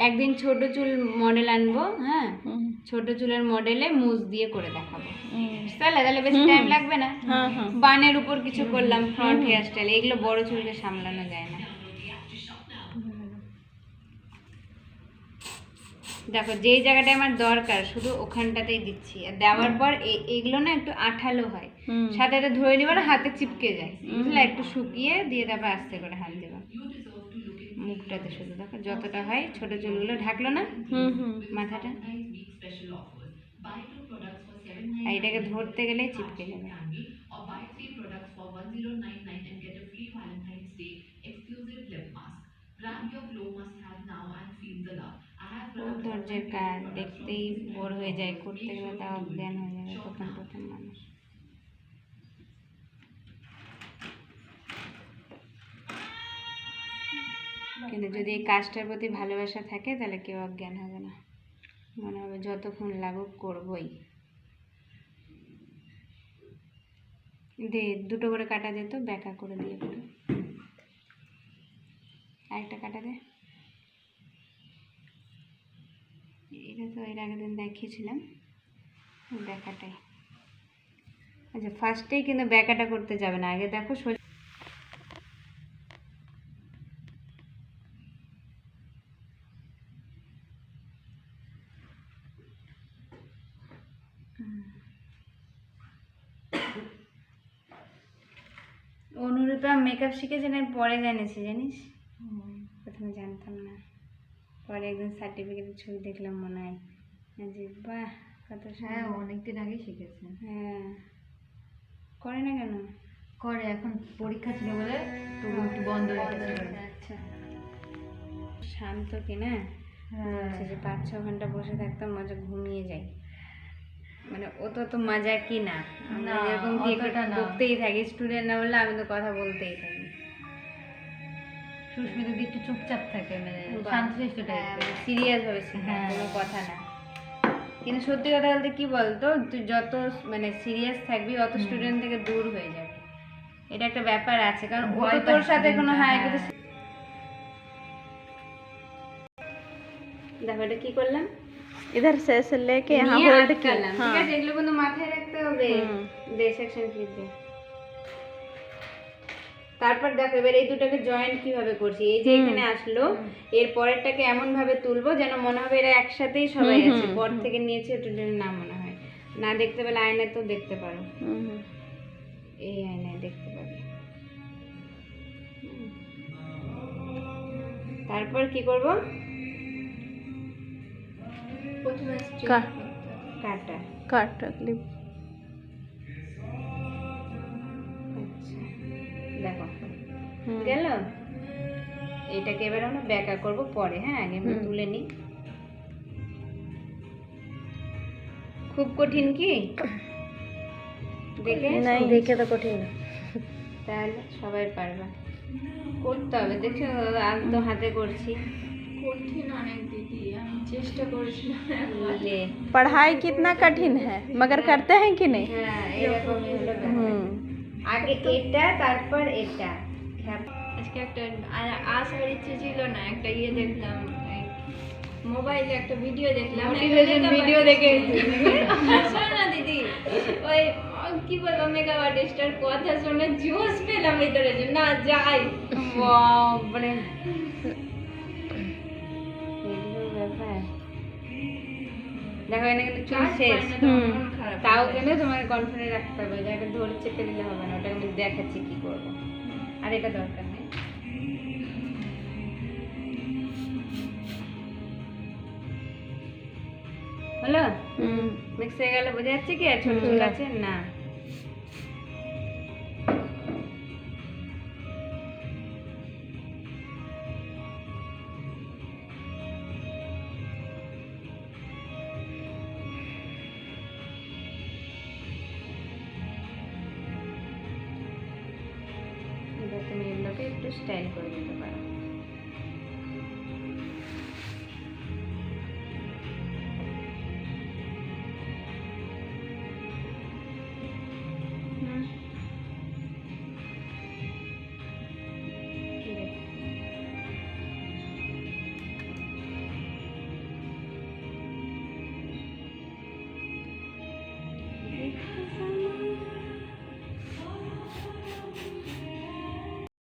একদিন ছোট চুল মডেল আনবো, হ্যাঁ, ছোট চুলের মডেলে মুজ দিয়ে করে দেখাবো, তাহলে বেশি টাইম লাগবে না। বানের উপর কিছু করলাম, ফ্রন্ট হেয়ার স্টাইল, এগুলো বড় চুলকে সামলানো যায় না। দেখো যেই জায়গাটা আমার দরকার শুধু ওখানটাতেই দিচ্ছি, আর দেওয়ার পর এগুলো না একটু আঠালো হয়, সাথে সাথে ধরে নিবা না, হাতে চিপকে যায়, বুঝলে? একটু শুকিয়ে দিয়ে তারপর আস্তে করে হাত দেবা মুখটাতে, শুধু দেখো যতটা হয়। ছোট চুলগুলো ঢাকলো না মাথাটা, আর এটাকে ধরতে গেলে চিপকে যাবে। খুব ধৈর্যের কাজ, দেখতেই বোর হয়ে যায়, করতে গেলে তাও অজ্ঞান হয়ে যাবে প্রথম প্রথম মানুষ। কিন্তু যদি এই কাজটার প্রতি ভালোবাসা থাকে তাহলে কেউ অজ্ঞান হবে না, মনে হবে যতক্ষণ লাগুক করবই। দে দুটো করে কাটা যেত, ব্যাকা করে দিয়ে করে আরেকটা কাটা দে। এটা তো এর আগের দিন দেখিয়েছিলাম ব্যাকাটাই। আচ্ছা, ফার্স্টেই কিন্তু ব্যাকাটা করতে যাবে না, আগে দেখো সোজা। অনুরূপা মেকআপ শিখেছেন, পরে জেনেছি, জানিস? প্রথমে জানতাম না, পরে একদিন সার্টিফিকেটের ছবি দেখলাম, মনে হয় যে বাহ কত। হ্যাঁ, অনেকদিন আগে শিখেছে। হ্যাঁ, করে না কেন? করে, এখন পরীক্ষা ছিল বলে তো একটু বন্ধ রেখেছে। আচ্ছা, শান্ত কি না? হচ্ছে যে 5-6 ঘন্টা বসে থাকতাম, মজা ঘুমিয়ে যাই, মানে ও তো মজা কি না, আমরা যেরকম বলতেই থাকি, স্টুডেন্ট না বললে আমি তো কথা বলতেই থাকি। সুস্মিতা একটু চুপচাপ থাকে, মানে শান্তশিষ্ট টাইপের, সিরিয়াস ভাবে শেখায়, কোনো কথা না। কিন্তু সত্যি কথা বলতে কি বলতো, তুই যত মানে সিরিয়াস থাকবি অত স্টুডেন্ট থেকে দূর হয়ে যাবে, এটা একটা ব্যাপার আছে, কারণ ও তো তোর সাথে কোনো কিন্তু দেখো এটা কি করলাম, इधर से ऐसे लेके यहाँ होल्ड किया। ঠিক আছে, এগুলো কিন্তু মাথায় রাখতে হবে। দে সেকশন ক্লিপ দে। তারপর দেখো এবার এই দুটোকে জয়েন্ট কিভাবে করছি, এই যে এখানে আসলো, এর পরেরটাকে এমন ভাবে তুলবো যেন মনে হবে এরা একসাথেই সবাই আছে, পর থেকে নিয়েছে এটা না মনে হয়। না দেখতে পেলে আয়নায় তো দেখতে পারো, এই আয়নায় দেখতে পাবে। তারপর কি করব, কাটা काटा क्लिप। আচ্ছা দেখো গেল, এটাকে এবার আমরা ব্যাকা করব পরে। হ্যাঁ, আগে আমি তুলে নিই। খুব কঠিন কি দেখে? नहीं देखे तो कठिन है, তাহলে সবাই পারবা, করতে হবে। দেখছো আমি তো হাতে করছি, কঠিন অনেক দিদি, আমি চেষ্টা করেছিলাম। पढ़ाई कितना कठिन है मगर करते हैं कि नहीं। হ্যাঁ, এরকমই হলো ব্যাপার। আগে এটা তারপর এটা। আজকে একটা আসার ইচ্ছে ছিল না, একটা ইয়ে দেখলাম মোবাইলে, একটা ভিডিও দেখলাম, মোটিভেশন ভিডিও দেখে শোন না দিদি, ওই কি বলবো, মেকআপ আর্টিস্টের কথা শুনে জোশ পেলাম ভিতরে যে না যাই। মানে দেখো এখানে কিন্তু চুল শেষ, তাও কিন্তু তোমাকে কনফিডেন্ট রাখতে হবে, এটা ধরে চেপে দিলে হবে না, ওটা আমি দেখাচ্ছি কি করবো, আর এটা দরকার নেই। হলো, মিক্স হয়ে গেল, বোঝা যাচ্ছে কি? আর ছোট চুল আছে না, তুমি এগুলোকে একটু স্টাইল করে দিতে পারো।